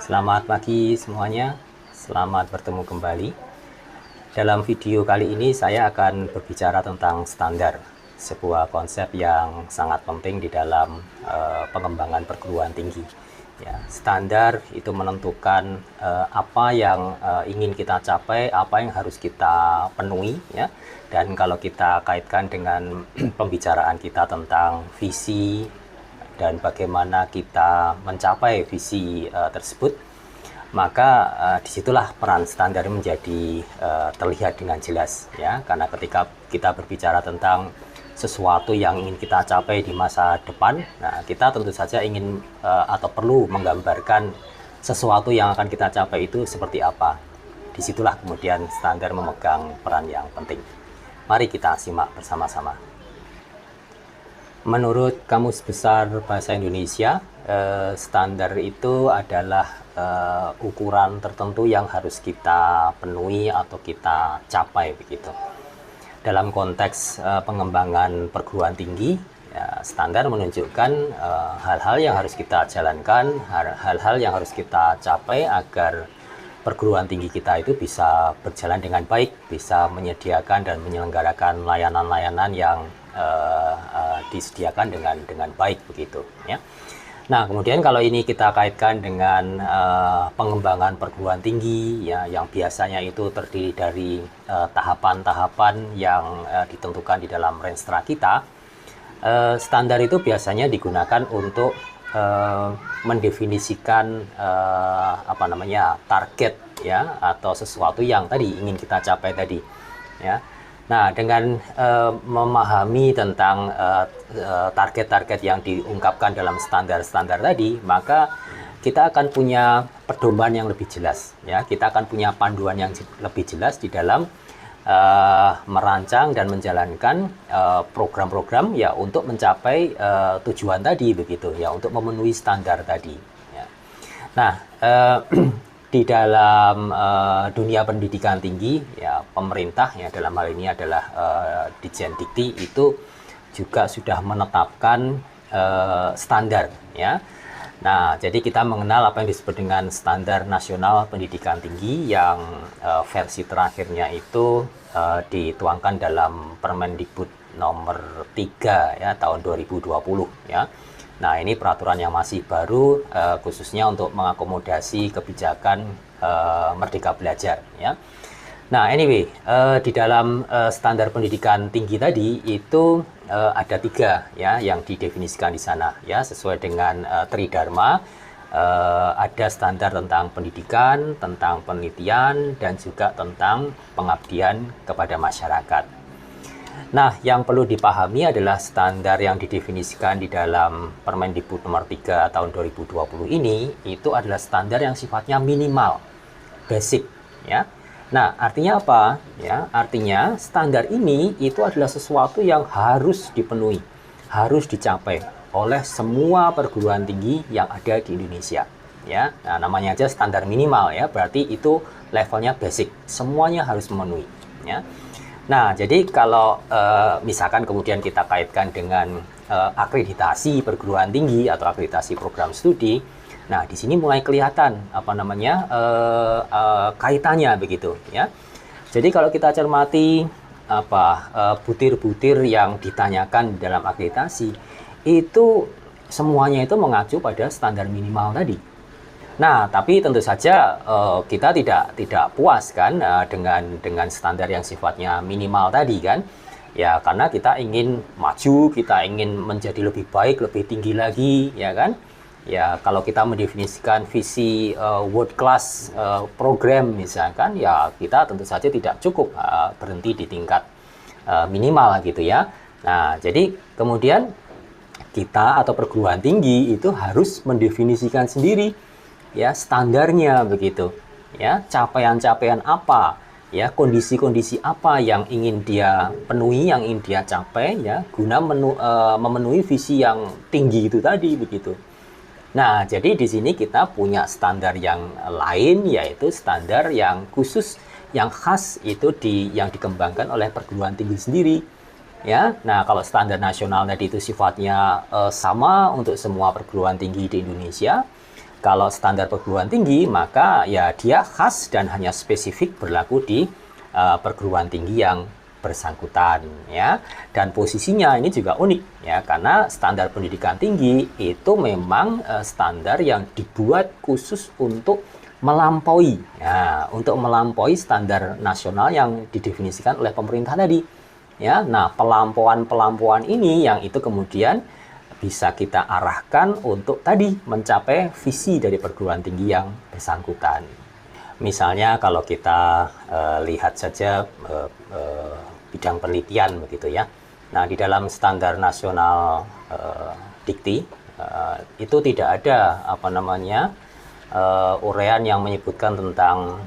Selamat pagi semuanya, selamat bertemu kembali. Dalam video kali ini saya akan berbicara tentang standar, sebuah konsep yang sangat penting di dalam pengembangan perguruan tinggi. Ya, standar itu menentukan apa yang ingin kita capai, apa yang harus kita penuhi, ya. Dan kalau kita kaitkan dengan pembicaraan kita tentang visi dan bagaimana kita mencapai visi tersebut, maka disitulah peran standar menjadi terlihat dengan jelas, ya. Karena ketika kita berbicara tentang sesuatu yang ingin kita capai di masa depan, nah kita tentu saja ingin atau perlu menggambarkan sesuatu yang akan kita capai itu seperti apa. Disitulah kemudian standar memegang peran yang penting. Mari kita simak bersama-sama. Menurut Kamus Besar Bahasa Indonesia, standar itu adalah ukuran tertentu yang harus kita penuhi atau kita capai begitu. Dalam konteks pengembangan perguruan tinggi, ya, standar menunjukkan hal-hal yang harus kita jalankan, hal-hal yang harus kita capai agar perguruan tinggi kita itu bisa berjalan dengan baik, bisa menyediakan dan menyelenggarakan layanan-layanan yang disediakan dengan baik begitu, ya. Nah, kemudian kalau ini kita kaitkan dengan pengembangan perguruan tinggi, ya, yang biasanya itu terdiri dari tahapan-tahapan yang ditentukan di dalam renstra kita. Standar itu biasanya digunakan untuk mendefinisikan target, ya, atau sesuatu yang tadi ingin kita capai tadi, ya. Nah, dengan memahami tentang target-target yang diungkapkan dalam standar-standar tadi, maka kita akan punya pedoman yang lebih jelas, ya. Kita akan punya panduan yang lebih jelas di dalam merancang dan menjalankan program-program, ya, untuk mencapai tujuan tadi begitu, ya, untuk memenuhi standar tadi, ya. Nah, di dalam dunia pendidikan tinggi, ya, pemerintah, ya, dalam hal ini adalah Ditjen Dikti itu juga sudah menetapkan standar, ya. Nah, jadi kita mengenal apa yang disebut dengan Standar Nasional Pendidikan Tinggi yang versi terakhirnya itu dituangkan dalam Permendikbud nomor 3, ya, tahun 2020, ya. Nah, ini peraturan yang masih baru, khususnya untuk mengakomodasi kebijakan Merdeka Belajar, ya. Nah, anyway, di dalam standar pendidikan tinggi tadi itu ada 3, ya, yang didefinisikan di sana, ya, sesuai dengan Tridharma. Ada standar tentang pendidikan, tentang penelitian, dan juga tentang pengabdian kepada masyarakat. Nah, yang perlu dipahami adalah standar yang didefinisikan di dalam Permendikbud nomor 3 tahun 2020 ini, itu adalah standar yang sifatnya minimal, basic, ya. Nah, artinya apa? Ya, artinya standar ini itu adalah sesuatu yang harus dipenuhi, harus dicapai oleh semua perguruan tinggi yang ada di Indonesia, ya. Nah, namanya aja standar minimal, ya, berarti itu levelnya basic, semuanya harus memenuhi, ya. Nah, jadi kalau misalkan kemudian kita kaitkan dengan akreditasi perguruan tinggi atau akreditasi program studi, nah di sini mulai kelihatan kaitannya begitu, ya. Jadi kalau kita cermati butir-butir yang ditanyakan dalam akreditasi itu semuanya itu mengacu pada standar minimal tadi. Nah, tapi tentu saja kita tidak puas kan dengan standar yang sifatnya minimal tadi kan. Ya, karena kita ingin maju, kita ingin menjadi lebih baik, lebih tinggi lagi, ya kan. Ya, kalau kita mendefinisikan visi world class program misalkan, ya kita tentu saja tidak cukup berhenti di tingkat minimal gitu, ya. Nah, jadi kemudian kita atau perguruan tinggi itu harus mendefinisikan sendiri, ya, standarnya begitu, ya, capaian-capaian apa, ya, kondisi-kondisi apa yang ingin dia penuhi, yang ingin dia capai, ya, guna memenuhi visi yang tinggi itu tadi begitu. Nah, jadi di sini kita punya standar yang lain, yaitu standar yang khusus, yang khas itu yang dikembangkan oleh perguruan tinggi sendiri, ya. Nah, kalau standar nasional tadi itu sifatnya sama untuk semua perguruan tinggi di Indonesia. Kalau standar perguruan tinggi, maka ya dia khas dan hanya spesifik berlaku di perguruan tinggi yang bersangkutan, ya. Dan posisinya ini juga unik, ya, karena standar pendidikan tinggi itu memang standar yang dibuat khusus untuk melampaui, ya, untuk melampaui standar nasional yang didefinisikan oleh pemerintah tadi, ya. Nah, pelampauan ini yang itu kemudian bisa kita arahkan untuk tadi mencapai visi dari perguruan tinggi yang bersangkutan. Misalnya kalau kita lihat saja bidang penelitian begitu ya. Nah, di dalam standar nasional Dikti itu tidak ada uraian yang menyebutkan tentang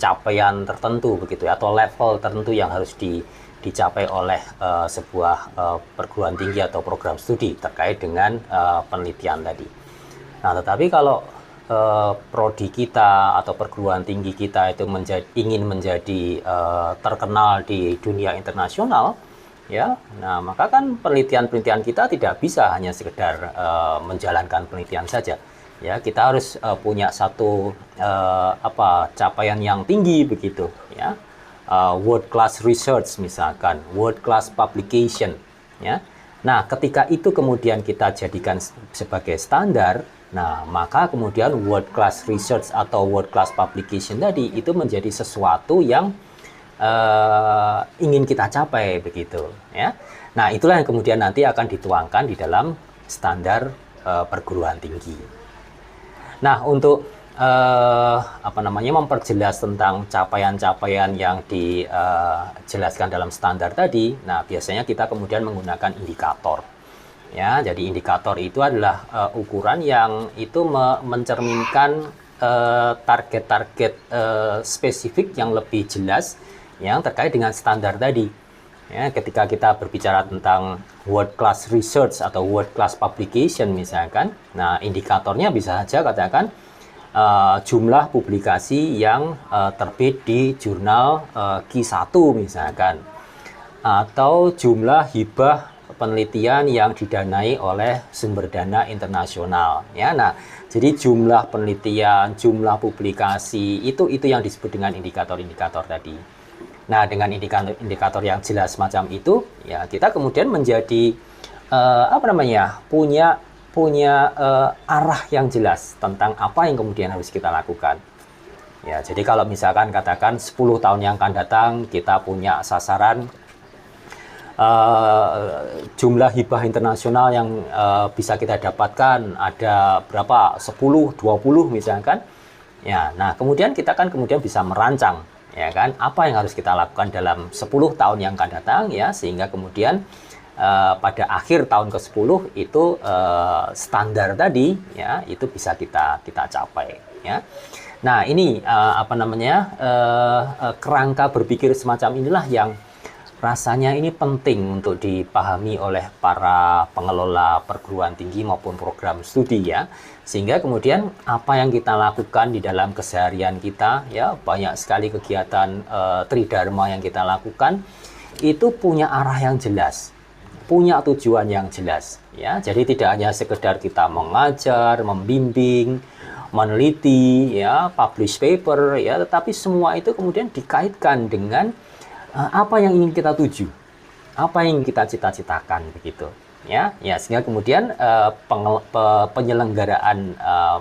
capaian tertentu begitu ya, atau level tertentu yang harus dicapai oleh sebuah perguruan tinggi atau program studi terkait dengan penelitian tadi. Nah, tetapi kalau prodi kita atau perguruan tinggi kita itu ingin menjadi terkenal di dunia internasional, ya, nah maka kan penelitian kita tidak bisa hanya sekedar menjalankan penelitian saja. Ya, kita harus punya satu capaian yang tinggi begitu, ya. World class research misalkan, world class publication, ya. Nah, ketika itu kemudian kita jadikan sebagai standar, nah maka kemudian world class research atau world class publication tadi itu menjadi sesuatu yang ingin kita capai begitu, ya. Nah, itulah yang kemudian nanti akan dituangkan di dalam standar perguruan tinggi. Nah, untuk memperjelas tentang capaian-capaian yang dijelaskan dalam standar tadi, nah biasanya kita kemudian menggunakan indikator. Ya, jadi indikator itu adalah ukuran yang itu mencerminkan target-target spesifik yang lebih jelas yang terkait dengan standar tadi. Ya, ketika kita berbicara tentang world class research atau world class publication misalkan, nah indikatornya bisa saja katakan jumlah publikasi yang terbit di jurnal Q1 misalkan, atau jumlah hibah penelitian yang didanai oleh sumber dana internasional, ya. Nah, jadi jumlah penelitian, jumlah publikasi itu yang disebut dengan indikator-indikator tadi. Nah, dengan indikator yang jelas semacam itu, ya kita kemudian menjadi punya arah yang jelas tentang apa yang kemudian harus kita lakukan. Ya, jadi kalau misalkan katakan 10 tahun yang akan datang kita punya sasaran jumlah hibah internasional yang bisa kita dapatkan ada berapa, 10, 20 misalkan. Ya, nah kemudian kita kan kemudian bisa merancang, ya kan, apa yang harus kita lakukan dalam 10 tahun yang akan datang, ya, sehingga kemudian pada akhir tahun ke-10 itu standar tadi, ya, itu bisa kita capai, ya. Nah, ini kerangka berpikir semacam inilah yang rasanya ini penting untuk dipahami oleh para pengelola perguruan tinggi maupun program studi, ya. Sehingga kemudian apa yang kita lakukan di dalam keseharian kita, ya, banyak sekali kegiatan tridharma yang kita lakukan itu punya arah yang jelas, punya tujuan yang jelas, ya. Jadi tidak hanya sekedar kita mengajar, membimbing, meneliti, ya, publish paper, ya, tetapi semua itu kemudian dikaitkan dengan apa yang ingin kita tuju, apa yang kita cita-citakan begitu, ya. Ya, sehingga kemudian penyelenggaraan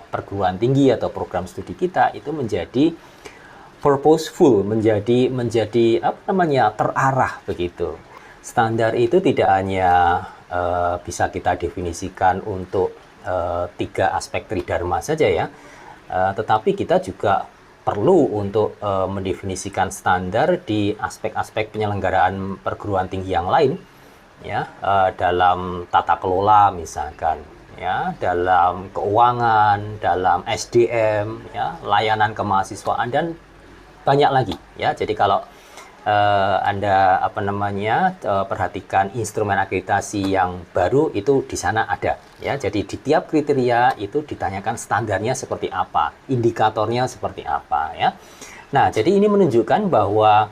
perguruan tinggi atau program studi kita itu menjadi purposeful, menjadi terarah begitu. Standar itu tidak hanya bisa kita definisikan untuk 3 aspek tridharma saja, ya, tetapi kita juga perlu untuk mendefinisikan standar di aspek-aspek penyelenggaraan perguruan tinggi yang lain, ya, dalam tata kelola misalkan, ya, dalam keuangan, dalam SDM, ya, layanan kemahasiswaan dan banyak lagi, ya. Jadi kalau Anda perhatikan instrumen akreditasi yang baru itu di sana ada, ya. Jadi di tiap kriteria itu ditanyakan standarnya seperti apa, indikatornya seperti apa, ya. Nah, jadi ini menunjukkan bahwa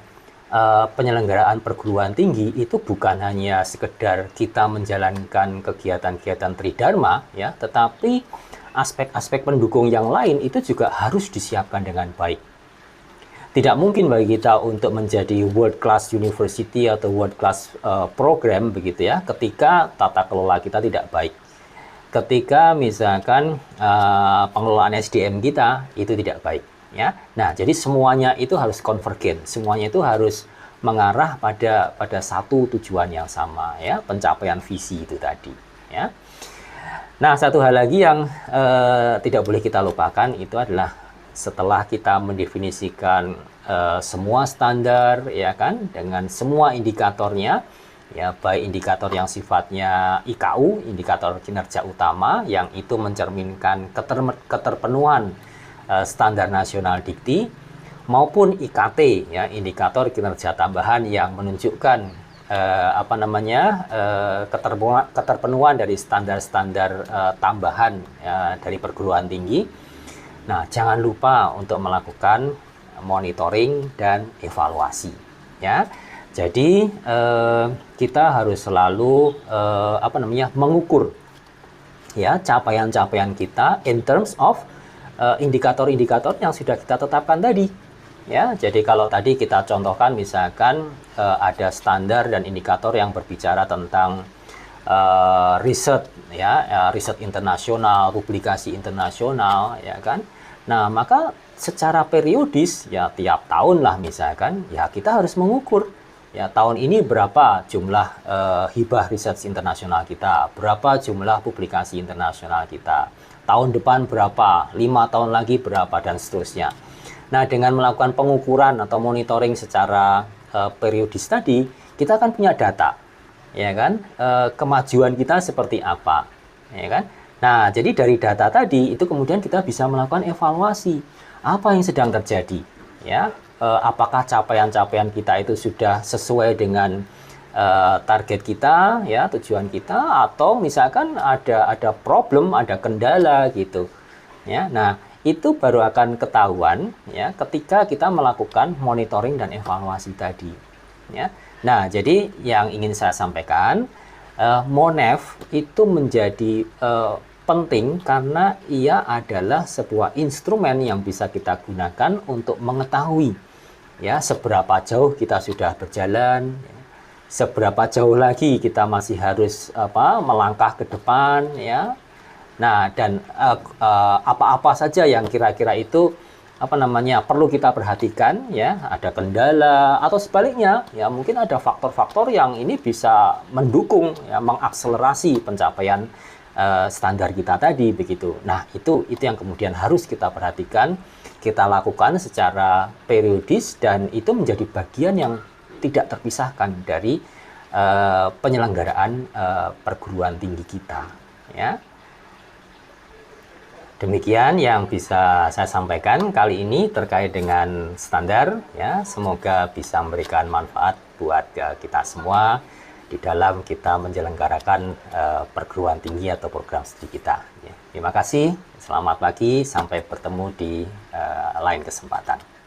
penyelenggaraan perguruan tinggi itu bukan hanya sekedar kita menjalankan kegiatan-kegiatan tridharma, ya, tetapi aspek-aspek pendukung yang lain itu juga harus disiapkan dengan baik. Tidak mungkin bagi kita untuk menjadi world class university atau world class program begitu ya, ketika tata kelola kita tidak baik. Ketika misalkan pengelolaan SDM kita itu tidak baik, ya. Nah, jadi semuanya itu harus konvergen, semuanya itu harus mengarah pada satu tujuan yang sama, ya, pencapaian visi itu tadi, ya. Nah, satu hal lagi yang tidak boleh kita lupakan itu adalah setelah kita mendefinisikan semua standar, ya kan, dengan semua indikatornya. Ya, baik indikator yang sifatnya IKU, indikator kinerja utama, yang itu mencerminkan keterpenuhan standar nasional dikti, maupun IKT, ya, indikator kinerja tambahan yang menunjukkan keterpenuhan dari standar-standar tambahan dari perguruan tinggi. Nah, jangan lupa untuk melakukan monitoring dan evaluasi, ya. Jadi kita harus selalu mengukur, ya, capaian-capaian kita in terms of indikator-indikator yang sudah kita tetapkan tadi, ya. Jadi kalau tadi kita contohkan misalkan ada standar dan indikator yang berbicara tentang riset, ya, riset internasional, publikasi internasional, ya kan. Nah, maka secara periodis, ya, tiap tahun lah misalkan, ya, kita harus mengukur. Ya, tahun ini berapa jumlah hibah riset internasional kita, berapa jumlah publikasi internasional kita, tahun depan berapa, 5 tahun lagi berapa, dan seterusnya. Nah, dengan melakukan pengukuran atau monitoring secara periodis tadi, kita akan punya data, ya kan, kemajuan kita seperti apa, ya kan. Nah, jadi dari data tadi itu kemudian kita bisa melakukan evaluasi apa yang sedang terjadi, ya. Apakah capaian-capaian kita itu sudah sesuai dengan target kita, ya, tujuan kita, atau misalkan ada problem, ada kendala gitu, ya. Nah, itu baru akan ketahuan, ya, ketika kita melakukan monitoring dan evaluasi tadi, ya. Nah, jadi yang ingin saya sampaikan, Monef itu menjadi penting karena ia adalah sebuah instrumen yang bisa kita gunakan untuk mengetahui, ya, seberapa jauh kita sudah berjalan, ya, seberapa jauh lagi kita masih harus melangkah ke depan, ya. Nah, dan apa-apa saja yang kira-kira itu perlu kita perhatikan, ya, ada kendala atau sebaliknya, ya, mungkin ada faktor-faktor yang ini bisa mendukung, ya, mengakselerasi pencapaian standar kita tadi begitu. Nah, itu yang kemudian harus kita perhatikan, kita lakukan secara periodis, dan itu menjadi bagian yang tidak terpisahkan dari penyelenggaraan perguruan tinggi kita, ya. Demikian yang bisa saya sampaikan kali ini terkait dengan standar, ya. Semoga bisa memberikan manfaat buat kita semua di dalam kita menyelenggarakan perguruan tinggi atau program studi kita, ya. Terima kasih, selamat pagi, sampai bertemu di lain kesempatan.